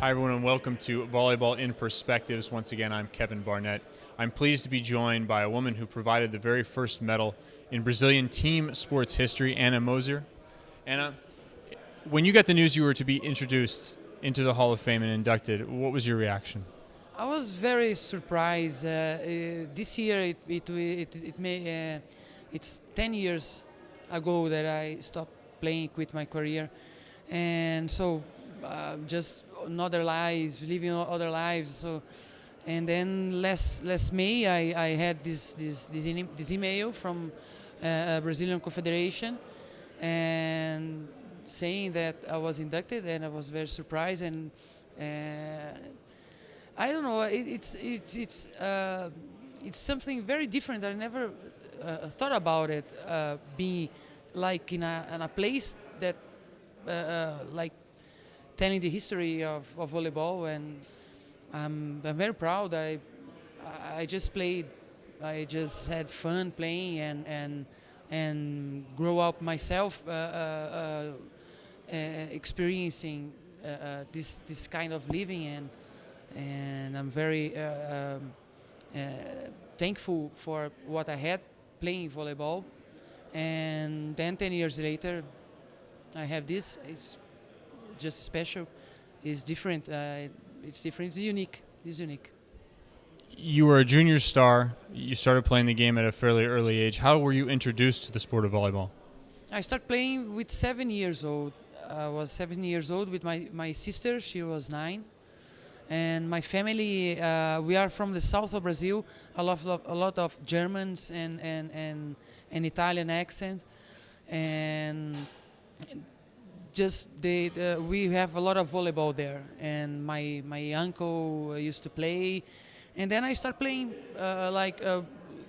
Hi, everyone, and welcome to Volleyball in Perspectives. Once again, I'm Kevin Barnett. I'm pleased to be joined by a woman who provided the very first medal in Brazilian team sports history, Anna Moser. Anna, when you got the news you were to be introduced into the Hall of Fame and inducted, what was your reaction? I was very surprised. This year, it's 10 years ago that I stopped playing, quit my career, and so just another lives, living other lives. So, and then last May, I had this email from Brazilian Confederation, and saying that I was inducted, and I was very surprised and. I don't know. It's something very different. I never thought about it being like in a place that like telling the history of volleyball, and I'm very proud. I just played. I just had fun playing and grow up myself experiencing this kind of living, and I'm very thankful for what I had playing volleyball. And then 10 years later, I have this. It's just special. It's different. It's different. It's unique. It's unique. You were a junior star. You started playing the game at a fairly early age. How were you introduced to the sport of volleyball? I started playing with 7 years old. I was 7 years old with my sister. She was 9. And my family, we are from the south of Brazil. A lot of Germans and Italian accent, and just we have a lot of volleyball there. And my uncle used to play, and then I start playing,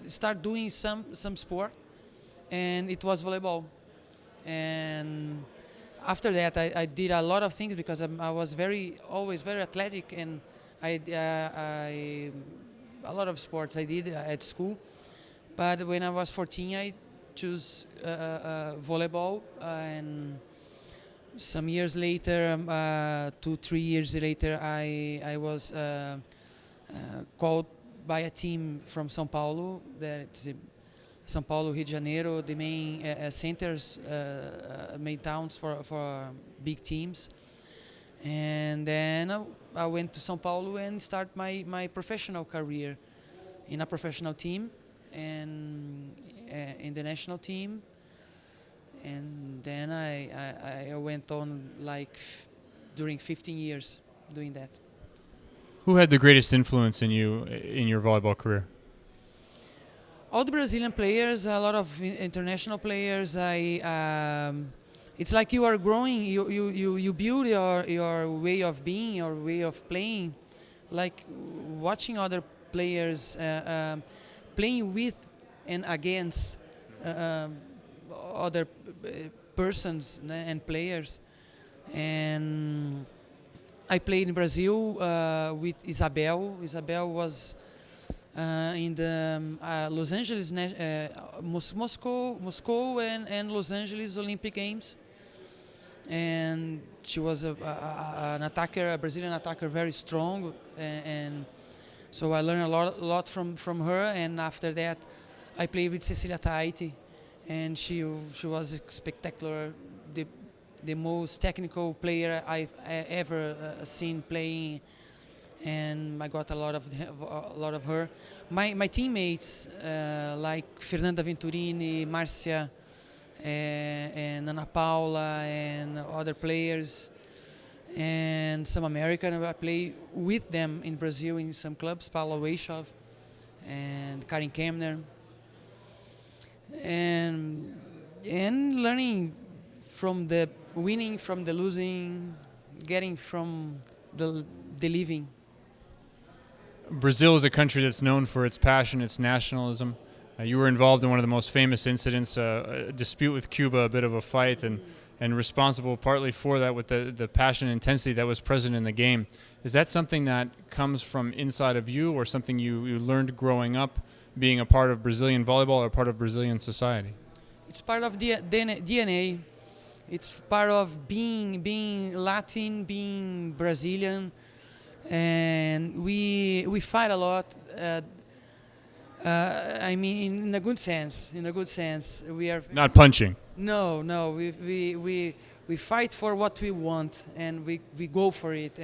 start doing some sport, and it was volleyball. And after that, I did a lot of things because I was always very athletic, and a lot of sports I did at school. But when I was 14, I chose volleyball, and some years later, 2-3 years later, I was called by a team from São Paulo. That's São Paulo, Rio de Janeiro, the main centers, main towns for big teams. And then I went to São Paulo and started my professional career in a professional team and in the national team. And then I went on during 15 years doing that. Who had the greatest influence in you in your volleyball career? All the Brazilian players, a lot of international players. It's like you are growing. You build your way of being, your way of playing, like watching other players playing with and against other persons and players. And I played in Brazil with Isabel. Isabel was in the Los Angeles, Moscow and Los Angeles Olympic Games, and she was an attacker, a Brazilian attacker, very strong, and so I learned a lot from her. And after that, I played with Cecilia Taiti, and she was spectacular, the most technical player I've ever seen playing. And I got a lot of her. My teammates like Fernanda Venturini, Marcia, and Ana Paula, and other players, and some American. I play with them in Brazil in some clubs, Paula Weishov and Karin Kemner, and learning from the winning, from the losing, getting from the living. Brazil is a country that's known for its passion, its nationalism. You were involved in one of the most famous incidents, a dispute with Cuba, a bit of a fight, and responsible partly for that with the passion and intensity that was present in the game. Is that something that comes from inside of you, or something you learned growing up, being a part of Brazilian volleyball or part of Brazilian society? It's part of the DNA. It's part of being Latin, being Brazilian, and we fight a lot. I mean, in a good sense. In a good sense, we are Not punching. no. We fight for what we want, and we go for it.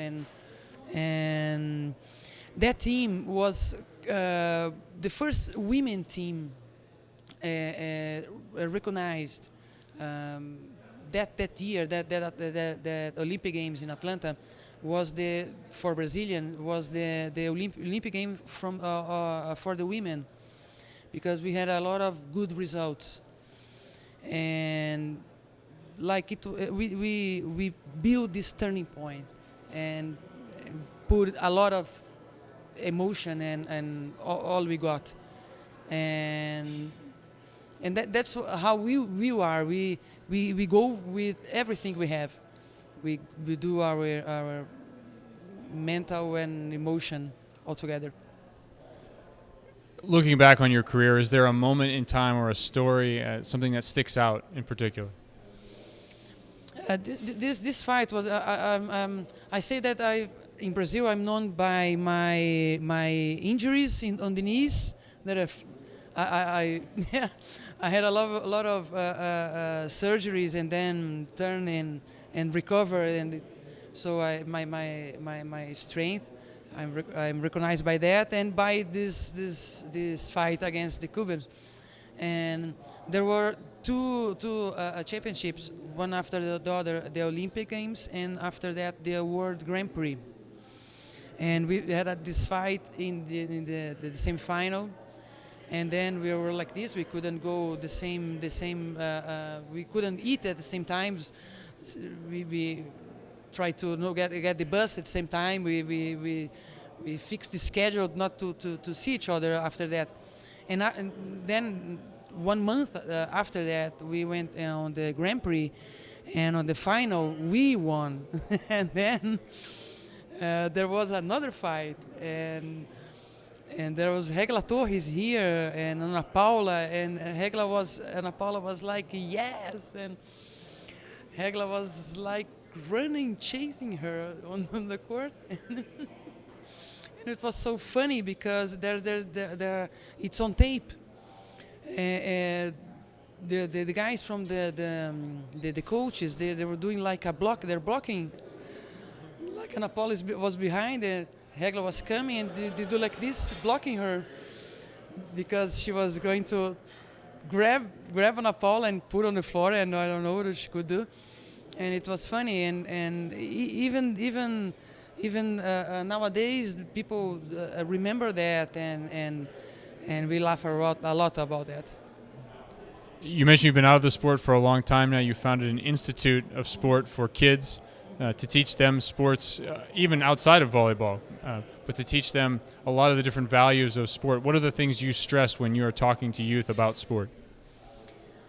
And that team was the first women team recognized. That year, that Olympic Games in Atlanta was for Brazilian was the Olympic game for the women, because we had a lot of good results, and like we built this turning point and put a lot of emotion and all we got, and that's how we are. We go with everything we have. We do our mental and emotion all together. Looking back on your career, is there a moment in time or a story, something that sticks out in particular? This fight was. I say that in Brazil I'm known by my injuries on the knees. That I I had a lot of surgeries and then turn and recover, and so my strength. I'm recognized by that and by this fight against the Cubans, and there were two championships, one after the other, the Olympic Games, and after that the World Grand Prix. And we had this fight in the semi-final, and then we were like this. We couldn't go the same. We couldn't eat at the same time. We tried to get the bus at the same time. We fixed the schedule not to see each other after that, and then 1 month after that we went on the Grand Prix, and on the final we won. And then there was another fight, and there was Regla Torres here and Ana Paula, and Ana Paula was like yes, and Regla was like running, chasing her on the court. And it was so funny because it's on tape. The guys from the coaches, they were doing like a block. They're blocking. Like Ana Paula was behind, and Regla was coming, and they do like this, blocking her, because she was going to grab Ana Paula and put on the floor, and I don't know what she could do. And it was funny, and even nowadays people remember that, and we laugh a lot about that. You mentioned you've been out of the sport for a long time now. You founded an institute of sport for kids to teach them sports, even outside of volleyball, but to teach them a lot of the different values of sport. What are the things you stress when you're talking to youth about sport?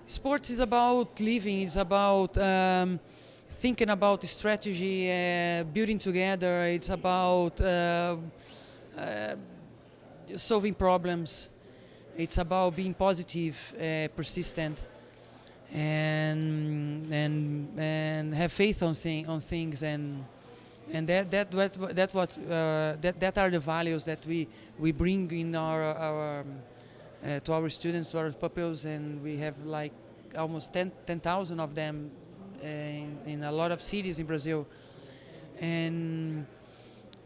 Sports is about living. It's about thinking about strategy, building together. It's about solving problems. It's about being positive, persistent, and have faith on things, and that are the values that we bring in our to our students, to our pupils, and we have like almost 10,000 of them in a lot of cities in Brazil, and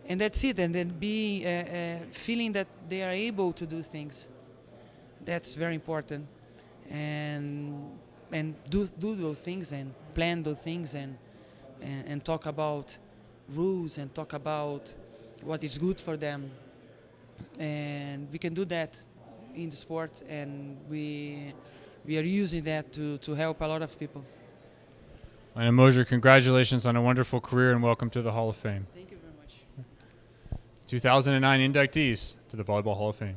that's it. And then be feeling that they are able to do things. That's very important, and do those things and plan those things and talk about rules and talk about what is good for them, and we can do that in the sport, and we are using that to help a lot of people. And Moser, congratulations on a wonderful career and welcome to the Hall of Fame. Thank you very much. 2009 inductees to the Volleyball Hall of Fame.